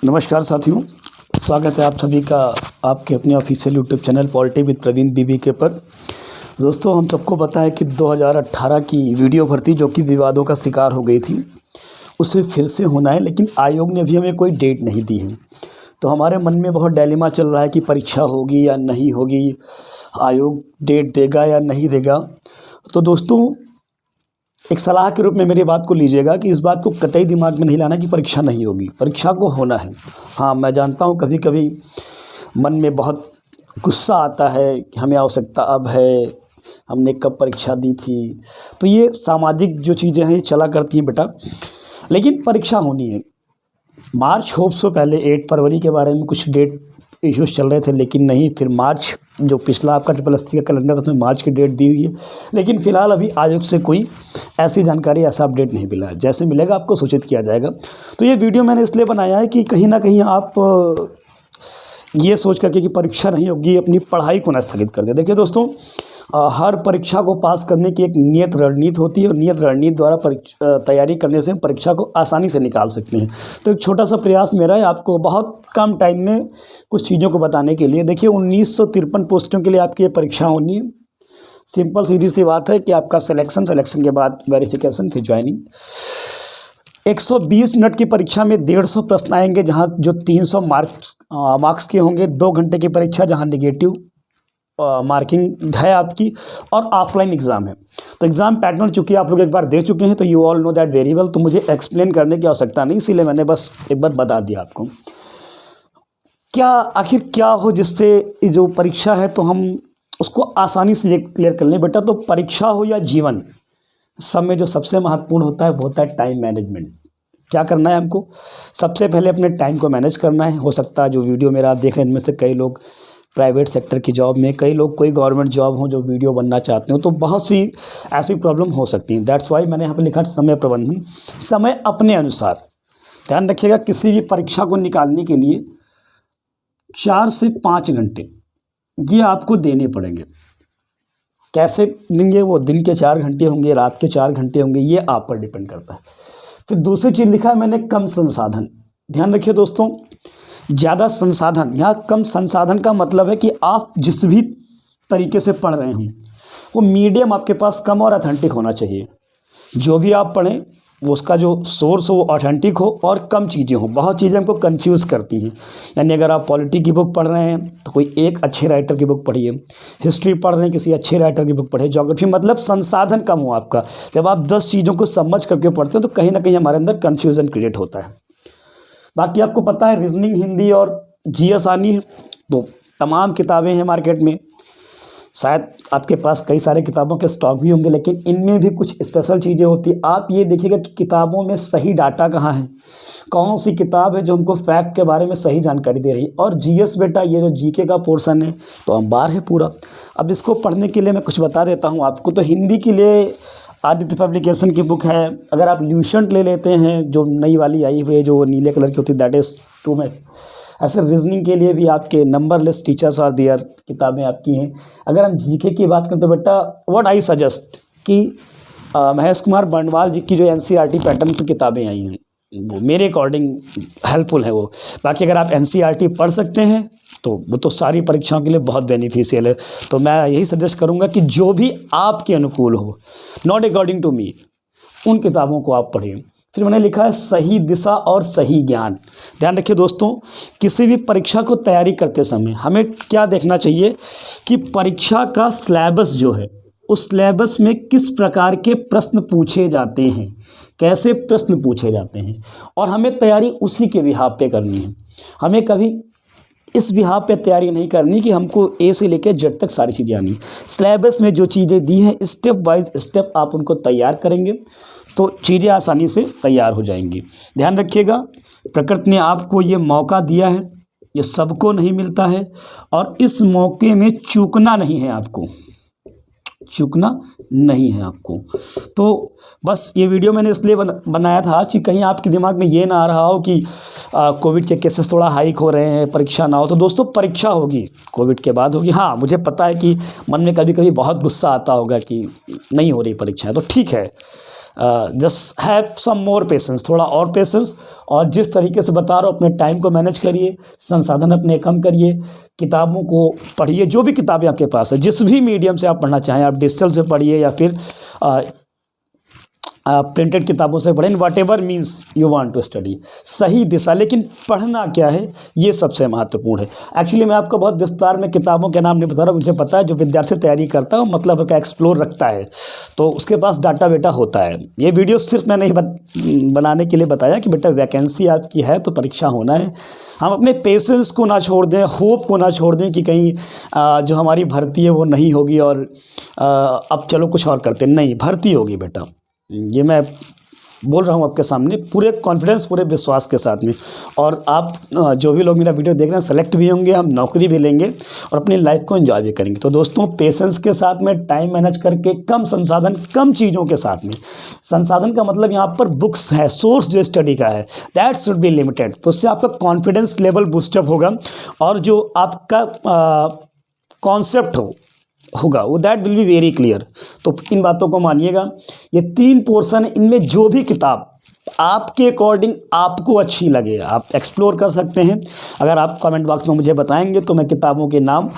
नमस्कार साथियों, स्वागत है आप सभी का आपके अपने official YouTube channel polity with Praveen BBK पर। दोस्तों, हम सबको पता है कि 2018 की वीडियो भर्ती जो कि विवादों का शिकार हो गई थी, उसे फिर से होना है, लेकिन आयोग ने अभी हमें कोई डेट नहीं दी है। तो हमारे मन में बहुत डायलेमा चल रहा है कि परीक्षा होगी या नहीं होगी, आयोग डेट देगा या नहीं देगा। तो दोस्तों, एक सलाह के रूप में मेरी बात को लीजिएगा कि इस बात को कतई दिमाग में नहीं लाना कि परीक्षा नहीं होगी। परीक्षा को होना है। हाँ, मैं जानता हूँ कभी कभी मन में बहुत गुस्सा आता है कि हमें आवश्यकता अब है, हमने कब परीक्षा दी थी। तो ये सामाजिक जो चीज़ें हैं ये चला करती हैं बेटा, लेकिन परीक्षा होनी है। मार्च होप सो पहले 8 फरवरी के बारे में कुछ डेट इश्यूज चल रहे थे, लेकिन नहीं, फिर मार्च जो पिछला आपका SSC का कैलेंडर था उसमें मार्च की डेट दी हुई है, लेकिन फ़िलहाल अभी आयोग से कोई ऐसी जानकारी, ऐसा अपडेट नहीं मिला है। जैसे मिलेगा आपको सूचित किया जाएगा। तो ये वीडियो मैंने इसलिए बनाया है कि कहीं ना कहीं आप ये सोच करके कि परीक्षा नहीं होगी अपनी पढ़ाई को न स्थगित कर दे। देखिए दोस्तों, हर परीक्षा को पास करने की एक नियत रणनीति होती है और नियत रणनीति द्वारा तैयारी करने से हम परीक्षा को आसानी से निकाल सकते हैं। तो एक छोटा सा प्रयास मेरा है आपको बहुत कम टाइम में कुछ चीज़ों को बताने के लिए। देखिए, 1953 पोस्टों के लिए आपकी ये परीक्षा होनी है। सिंपल सीधी सी बात है कि आपका सिलेक्शन के बाद वेरिफिकेशन, फिर ज्वाइनिंग। 120 मिनट की परीक्षा में 150 प्रश्न आएंगे, जहाँ जो 300 मार्क्स के होंगे। 2 घंटे की परीक्षा जहाँ निगेटिव मार्किंग है आपकी, और ऑफलाइन एग्ज़ाम है। तो एग्ज़ाम पैटर्न चूँकि आप लोग एक बार दे चुके हैं, तो you all know that very well. तो मुझे एक्सप्लेन करने की आवश्यकता नहीं, इसीलिए मैंने बस एक बार बता दिया आपको। आखिर क्या हो जिससे जो परीक्षा है तो हम उसको आसानी से क्लियर कर लें बेटा। तो परीक्षा हो या जीवन, सब में जो सबसे महत्वपूर्ण होता है वो होता है टाइम मैनेजमेंट। क्या करना है हमको? सबसे पहले अपने टाइम को मैनेज करना है। हो सकता है जो वीडियो मेरा आप देख रहे हैं इनमें से कई लोग प्राइवेट सेक्टर की जॉब में, कई लोग कोई गवर्नमेंट जॉब हो जो वीडियो बनना चाहते हो, तो बहुत सी ऐसी प्रॉब्लम हो सकती हैं। दैट्स वाई मैंने यहाँ पे लिखा समय प्रबंधन, समय अपने अनुसार। ध्यान रखिएगा, किसी भी परीक्षा को निकालने के लिए 4 से 5 घंटे ये आपको देने पड़ेंगे। कैसे देंगे? वो दिन के 4 घंटे होंगे, रात के 4 घंटे होंगे, ये आप पर डिपेंड करता है। फिर दूसरी चीज़ लिखा है मैंने, कम संसाधन। ध्यान रखिए दोस्तों, ज़्यादा संसाधन, यहाँ कम संसाधन का मतलब है कि आप जिस भी तरीके से पढ़ रहे हों वो मीडियम आपके पास कम और ऑथेंटिक होना चाहिए। जो भी आप पढ़ें वो उसका जो सोर्स हो वो ऑथेंटिक हो और कम चीज़ें हों। बहुत चीज़ें हमको कंफ्यूज करती हैं। यानी अगर आप पॉलिटी की बुक पढ़ रहे हैं तो कोई एक अच्छे राइटर की बुक पढ़िए, हिस्ट्री पढ़ रहे हैं किसी अच्छे राइटर की बुक पढ़िए, ज्योग्राफी, मतलब संसाधन कम हो आपका। जब आप 10 चीज़ों को समझ करके पढ़ते हैं तो कहीं ना कहीं हमारे अंदर कन्फ्यूज़न क्रिएट होता है। बाकी आपको पता है रीजनिंग, हिंदी और जीएस आनी है, तो तमाम किताबें हैं मार्केट में। शायद आपके पास कई सारे किताबों के स्टॉक भी होंगे, लेकिन इनमें भी कुछ स्पेशल चीज़ें होती हैं। आप ये देखिएगा कि किताबों में सही डाटा कहाँ है, कौन सी किताब है जो हमको फैक्ट के बारे में सही जानकारी दे रही है। और जीएस बेटा, ये जो जीके का पोर्शन है तो अंबार है पूरा। अब इसको पढ़ने के लिए मैं कुछ बता देता हूँ आपको। तो हिंदी के लिए आदित्य पब्लिकेशन की बुक है। अगर आप ल्यूसेंट ले लेते हैं, जो नई वाली आई हुई है जो नीले कलर की होती है, दैट इज़ टू मैच। ऐसे रीजनिंग के लिए भी आपके नंबरलेस टीचर्स आर देयर किताबें आपकी हैं। अगर हम जीके की बात करें तो बेटा व्हाट आई सजेस्ट कि महेश कुमार बंडवाल जी की जो एनसीईआरटी पैटर्न की किताबें आई हैं वो मेरे अकॉर्डिंग हेल्पफुल है वो। बाकी अगर आप एनसीईआरटी पढ़ सकते हैं तो वो तो सारी परीक्षाओं के लिए बहुत बेनिफिशियल है। तो मैं यही सजेस्ट करूँगा कि जो भी आपके अनुकूल हो, नॉट अकॉर्डिंग टू मी, उन किताबों को आप पढ़ें। फिर मैंने लिखा है सही दिशा और सही ज्ञान। ध्यान रखिए दोस्तों, किसी भी परीक्षा को तैयारी करते समय हमें क्या देखना चाहिए कि परीक्षा का सिलेबस जो है उस सिलेबस में किस प्रकार के प्रश्न पूछे जाते हैं, कैसे प्रश्न पूछे जाते हैं, और हमें तैयारी उसी के बिहाफ पे करनी है। हमें कभी इस बिहाफ पे तैयारी नहीं करनी कि हमको ए से लेकर जेड तक सारी चीज़ें आनी। सिलेबस में जो चीज़ें दी हैं स्टेप बाय स्टेप आप उनको तैयार करेंगे तो चीज़ें आसानी से तैयार हो जाएंगी। ध्यान रखिएगा, प्रकृति ने आपको ये मौका दिया है, ये सबको नहीं मिलता है, और इस मौके में चूकना नहीं है आपको, चूकना नहीं है आपको। तो बस ये वीडियो मैंने इसलिए बनाया था कि कहीं आपके दिमाग में ये ना आ रहा हो कि कोविड के केसेस थोड़ा हाइक हो रहे हैं, परीक्षा ना हो। तो दोस्तों, परीक्षा होगी, कोविड के बाद होगी। हाँ, मुझे पता है कि मन में कभी कभी बहुत गुस्सा आता होगा कि नहीं हो रही परीक्षा, तो ठीक है, just have some more patience, थोड़ा और पेशेंस। और जिस तरीके से बता रहा हूँ अपने टाइम को मैनेज करिए, संसाधन अपने कम करिए, किताबों को पढ़िए, जो भी किताबें आपके पास है, जिस भी मीडियम से आप पढ़ना चाहें, आप डिजिटल से पढ़िए या फिर प्रिंटेड किताबों से पढ़ें, whatever means you want to study, सही दिशा। लेकिन पढ़ना क्या है ये सबसे महत्वपूर्ण है। एक्चुअली मैं आपको बहुत विस्तार में किताबों के नाम नहीं बता रहा, मुझे पता है जो विद्यार्थी तैयारी करता है मतलब का एक्सप्लोर रखता है तो उसके पास डाटा बेटा होता है। ये वीडियो सिर्फ मैंने बनाने के लिए बताया कि बेटा वैकेंसी आपकी है तो परीक्षा होना है। हम अपने पेशेंस को ना छोड़ दें, होप को ना छोड़ दें कि कहीं जो हमारी भर्ती है वो नहीं होगी और अब चलो कुछ और करते, नहीं, भर्ती होगी बेटा। ये मैं बोल रहा हूँ आपके सामने पूरे कॉन्फिडेंस, पूरे विश्वास के साथ में। और आप जो भी लोग मेरा वीडियो देख रहे हैं सेलेक्ट भी होंगे, हम नौकरी भी लेंगे और अपनी लाइफ को एंजॉय भी करेंगे। तो दोस्तों पेशेंस के साथ में, टाइम मैनेज करके, कम संसाधन, कम चीज़ों के साथ में, संसाधन का मतलब यहाँ पर बुक्स है, सोर्स जो स्टडी का है दैट शुड बी लिमिटेड। तो उससे आपका कॉन्फिडेंस लेवल बूस्टअप होगा और जो आपका कॉन्सेप्ट होगा वो that will be very clear. तो इन बातों को मानिएगा। ये 3 पोर्शन, इनमें जो भी किताब आपके अकॉर्डिंग आपको अच्छी लगे आप एक्सप्लोर कर सकते हैं। अगर आप कमेंट बॉक्स में मुझे बताएंगे तो मैं किताबों के नाम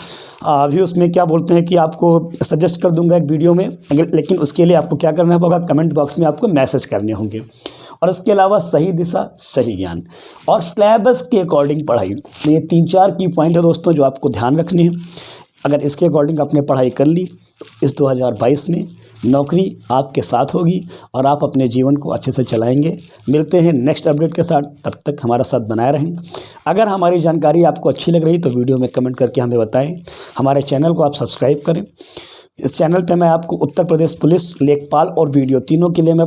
भी उसमें क्या बोलते हैं कि आपको सजेस्ट कर दूंगा एक वीडियो में। लेकिन उसके लिए आपको क्या करना होगा, कमेंट बॉक्स में आपको मैसेज करने होंगे। और इसके अलावा सही दिशा, सही ज्ञान और सिलेबस के अकॉर्डिंग पढ़ाई, ये 3-4 की पॉइंट है दोस्तों जो आपको ध्यान रखने हैं। अगर इसके अकॉर्डिंग आपने पढ़ाई कर ली तो इस 2022 में नौकरी आपके साथ होगी और आप अपने जीवन को अच्छे से चलाएंगे। मिलते हैं नेक्स्ट अपडेट के साथ, तब तक हमारा साथ बनाए रहें। अगर हमारी जानकारी आपको अच्छी लग रही तो वीडियो में कमेंट करके हमें बताएं। हमारे चैनल को आप सब्सक्राइब करें। इस चैनल पे मैं आपको उत्तर प्रदेश पुलिस, लेखपाल और वीडियो तीनों के लिए मैं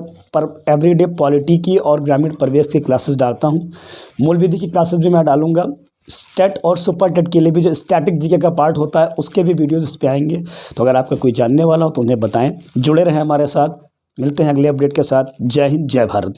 एवरीडे पॉलिटी की और ग्रामीण परिवेश की क्लासेस डालता हूँ। मूल विधि की क्लासेस भी मैं डालूंगा। स्टेट और सुपर टेट के लिए भी जो स्टैटिक जीके का पार्ट होता है उसके भी वीडियोस इस पे आएंगे। तो अगर आपका कोई जानने वाला हो तो उन्हें बताएं। जुड़े रहें हमारे साथ। मिलते हैं अगले अपडेट के साथ। जय हिंद, जय भारत।